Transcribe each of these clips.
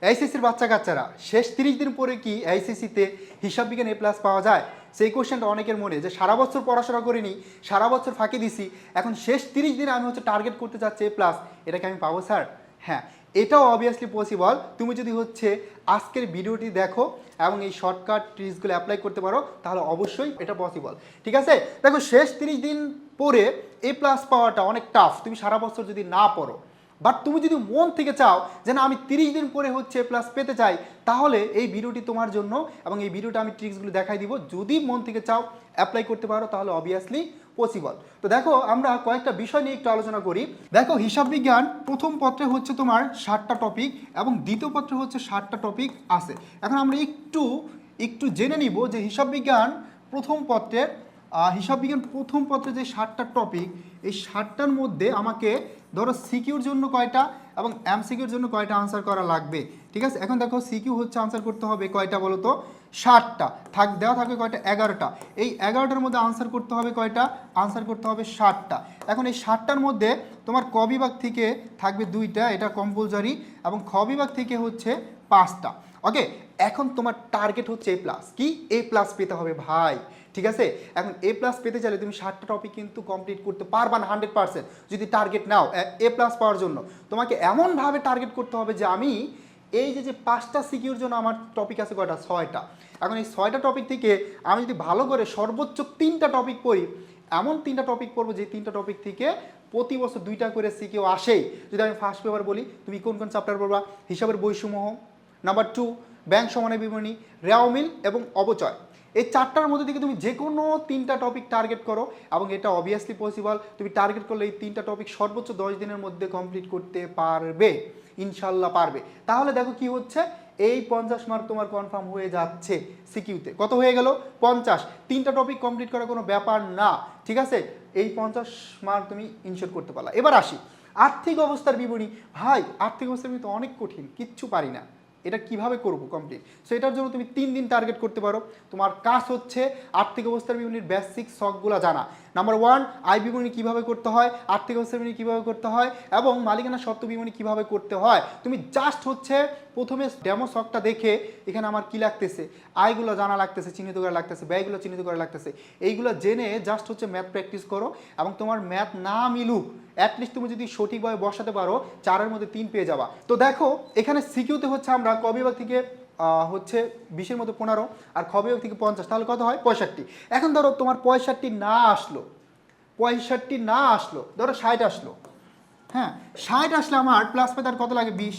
এইচএসসির বাচ্চা কাচ্চারা শেষ 30 দিন পরে কি এইচএসসিতে হিসাব বিজ্ঞান A+ পাওয়া যায়? সেই কোশ্চেনটা অনেকের মনে যে সারা বছর পড়াশোনা করিনি, সারা বছর ফাঁকি দিছি, এখন শেষ 30 দিনে আমি টার্গেট করতে চাচ্ছি A+, এটা কি আমি পাবো স্যার? হ্যাঁ, এটাও অবভিয়াসলি পসিবল। তুমি যদি আজকের ভিডিওটি দেখো এবং এই শর্টকাট ট্রিক্সগুলো অ্যাপ্লাই করতে পারো তাহলে অবশ্যই এটা পসিবল। ঠিক আছে, দেখো শেষ 30 দিন পরে A+ পাওয়াটা অনেক টাফ তুমি সারা বছর যদি না পড়ো। বাট তুমি যদি মন থেকে চাও যে না আমি 30 দিন পরে A+ পেতে চাই, তাহলে এই ভিডিওটি তোমার জন্য এবং এই ভিডিওটা আমি ট্রিক্সগুলো দেখাই দিব। যদি মন থেকে চাও অ্যাপ্লাই করতে পারো তাহলে অবভিয়াসলি পসিবল। তো দেখো আমরা কয়েকটা বিষয় নিয়ে একটু আলোচনা করি। দেখো হিসাব বিজ্ঞান প্রথম পত্রে তোমার 60টা টপিক এবং দ্বিতীয় পত্রে 60টা টপিক আছে। এখন আমরা একটু জেনে নিব যে হিসাব বিজ্ঞান প্রথম পত্রের যে 60টা টপিক, এই 60টার মধ্যে আমাকে ধরো সিকিউর জন্য কয়টা এবং এমসিকিউর জন্য কয়টা আনসার করা লাগবে। ঠিক আছে, এখন দেখো সিকিউ আনসার করতে হবে কয়টা বলো তো? 60টা। দেওয়া থাকবে কয়টা? 11টা। এই 11টার মধ্যে আনসার করতে হবে কয়টা? আনসার করতে হবে 60টা। এখন এই 60টার মধ্যে তোমার ক বিভাগ থেকে থাকবে 2টা, এটা কম্পালসারি, এবং খ বিভাগ থেকে 5টা। ওকে, এখন তোমার টার্গেট A+। কি A+ পেতে হবে ভাই। ঠিক আছে, এখন A+ পেতে চাইলে তুমি 60টা টপিক কিন্তু কমপ্লিট করতে পারবা না 100%। যদি টার্গেট নাও A+ পাওয়ার জন্য তোমাকে এমনভাবে টার্গেট করতে হবে যে আমি এই যে 5টা সিকিউর জন্য আমার টপিক আছে কয়টা? 6টা। এখন এই 6টা টপিক থেকে আমি যদি ভালো করে সর্বোচ্চ 3টা টপিক পড়ি, এমন 3টা টপিক পড়বো যে 3টা টপিক থেকে প্রতি বছর 2টা করে সিকিউ আসেই। যদি আমি ফার্স্ট পেপার বলি, তুমি কোন কোন চ্যাপ্টার পড়বা? হিসাবের বৈসমূহ, নাম্বার 2 ব্যাংক সমন্বয় বিবরণী, রেওয়া মিল এবং অবচয়। এই 4টার মধ্যে থেকে তুমি যে কোনো 3টা টপিক টার্গেট করো এবং এটা অবভিয়াসলি পসিবল। তুমি টার্গেট করলে এই 3টা টপিক সর্বোচ্চ 10 দিনের মধ্যে কমপ্লিট করতে পারবে, ইনশাল্লাহ পারবে। তাহলে দেখো কি হচ্ছে, এই 50 মার্ক তোমার কনফার্ম হয়ে যাচ্ছে সিকিউতে। কত হয়ে গেল? 50। 3টা টপিক কমপ্লিট করা কোনো ব্যাপার না। ঠিক আছে, এই 50 মার্ক তুমি ইনশোর করতে পারলা। এবার আসি আর্থিক অবস্থার বিবরণী। ভাই আর্থিক অবস্থার বিবরণী তো অনেক কঠিন, কিচ্ছু পারি না, এটা কিভাবে করবো কমপ্লিট? সো এটার জন্য তুমি 3 দিন টার্গেট করতে পারো। তোমার কাজ আর্থিক অবস্থার বিবরণীর বেসিক শখগুলো জানা। নাম্বার 1 আয় বিবরণী কীভাবে করতে হয়, আর্থিক অবস্থার বিবরণী কীভাবে করতে হয় এবং মালিকানা সত্ত্ব বিবরণী কীভাবে করতে হয়। তুমি জাস্ট প্রথমে ডেমো শখটা দেখে এখানে আমার কি লাগতেছে, আয়গুলো জানা লাগতেছে, চিহ্নিত করা লাগতেছে, ব্যয়গুলো চিহ্নিত করা লাগতেছে, এইগুলো জেনে জাস্ট ম্যাথ প্র্যাকটিস করো। এবং তোমার ম্যাথ না মিলুক, অ্যাটলিস্ট তুমি যদি সঠিকভাবে বসাতে পারো 4-এর মধ্যে 3 পেয়ে যাবা। তো দেখো এখানে সিকিউতে আমরা ক বিভাগ থেকে 20-এর মধ্যে 15 আর খ বিভাগ থেকে 50, তাহলে কত হয়? 65। এখন ধরো তোমার 65 না আসলো, ধরো 60 আসলো। হ্যাঁ, 60 আসলে আমার প্লাস পেতে আর কত লাগে? 20।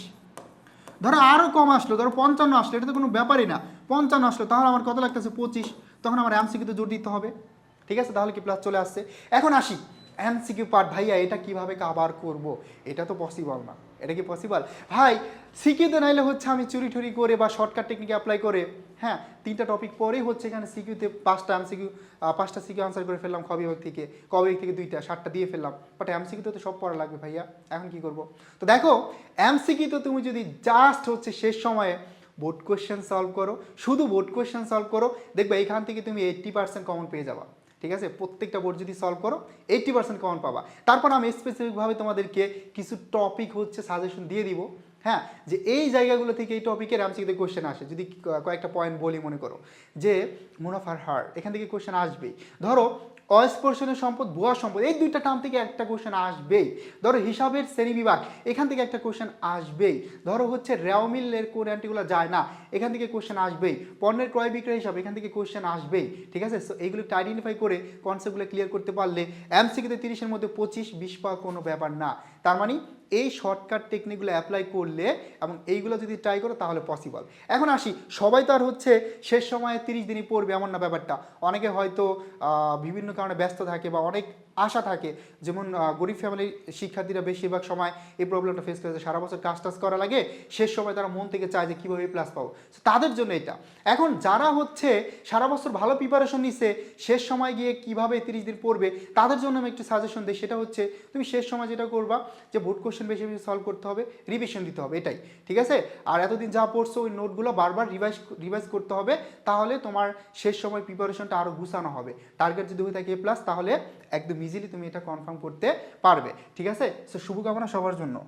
ধরো আরও কম আসলো, ধরো 55 আসলো, এটা তো কোনো ব্যাপারই না। 55 আসলো, তাহলে আমার কত লাগতেছে? 25। তখন আমার এমসিকিউতে জোর দিতে হবে। ঠিক আছে, তাহলে কি প্লাস চলে আসছে। এখন আসি এমসিকিউ পার্ট। ভাইয়া এটা কিভাবে কাভার করব? এটা তো পসিবল না। এটা কি পসিবল ভাই? সিকিউতে নাইলে আমি চুরি টুরি করে বা শর্টকাট টেকনিক অ্যাপ্লাই করে, হ্যাঁ, 3টা টপিক পরেই এখানে সিকিউতে 5টা সিকিউ আনসার করে ফেললাম। খ বিভাগ থেকে 2টা, 60টা দিয়ে ফেললাম। বাট এমসিকিউতে তো সব পড়া লাগবে ভাইয়া, এখন কি করব? তো দেখো এমসিকিউতে তুমি যদি জাস্ট শেষ সময়ে বোর্ড কোয়েশ্চেন সলভ করো, শুধু বোর্ড কোয়েশ্চেন সলভ করো, দেখবে এইখান থেকে তুমি 80% কমন পেয়ে যাবা। ঠিক আছে, প্রত্যেকটা বোর্ড যদি সলভ করো 80% কমন পাবা। তারপর আমি স্পেসিফিকভাবে তোমাদেরকে কিছু টপিক সাজেশন দিয়ে দিব। হ্যাঁ, যে এই জায়গাগুলো থেকে এই টপিকের এমসিকিউতে কোশ্চেন আসে। যদি কয়েকটা পয়েন্ট বলি, মনে করো যে মুনাফার হার, এখান থেকে কোশ্চেন আসবেই। ধরো অস্পর্শনীয় সম্পদ, ভুয়া সম্পদ, এই 2টা টার্ম থেকে একটা কোশ্চেন আসবেই। ধরো হিসাবের শ্রেণী বিভাগ, এখান থেকে একটা কোশ্চেন আসবেই। ধরো রেওয়া মিলের কোন অ্যান্টিগুলো যায় না, এখান থেকে কোশ্চেন আসবেই। পণ্যের ক্রয় বিক্রয় হিসাব, এখান থেকে কোশ্চেন আসবেই। ঠিক আছে, সো এইগুলো আইডেন্টিফাই করে কনসেপ্টগুলো ক্লিয়ার করতে পারলে এমসিকিউতে 30-এর মধ্যে 25-20 পাওয়া কোনো ব্যাপার না। তার মানে এই শর্টকাট টেকনিকগুলো অ্যাপ্লাই করলে এবং এইগুলো যদি ট্রাই করো তাহলে পসিবল। এখন আসি, সবাই তো আর শেষ সময়ে 30 দিনই পড়বে এমন না ব্যাপারটা। অনেকে হয়তো বিভিন্ন কারণে ব্যস্ত থাকে বা অনেক আশা থাকে। যেমন গরিব ফ্যামিলির শিক্ষার্থীরা বেশিরভাগ সময় এই প্রবলেমটা ফেস করেছে, সারা বছর কাজ টাজ করা লাগে, শেষ সময় তারা মন থেকে চায় যে কীভাবে A+ পাবো। তাদের জন্য এটা। এখন যারা সারা বছর ভালো প্রিপারেশন নিচ্ছে, শেষ সময় গিয়ে কীভাবে 30 দিন পড়বে, তাদের জন্য আমি একটু সাজেশন দিই। সেটা তুমি শেষ সময় যেটা করবা যে বোর্ড কোশ্চেন বেশি বেশি সলভ করতে হবে, রিভিশন দিতে হবে, এটাই। ঠিক আছে, আর এতদিন যা পড়ছো ওই নোটগুলো বারবার রিভাইজ করতে হবে। তাহলে তোমার শেষ সময় প্রিপারেশনটা আরও গুছানো হবে। টার্গেট যদি হয়ে থাকে A+, তাহলে একদম ইজিলি তুমি এটা কনফার্ম করতে পারবে। ঠিক আছে, সো শুভকামনা সবার জন্য।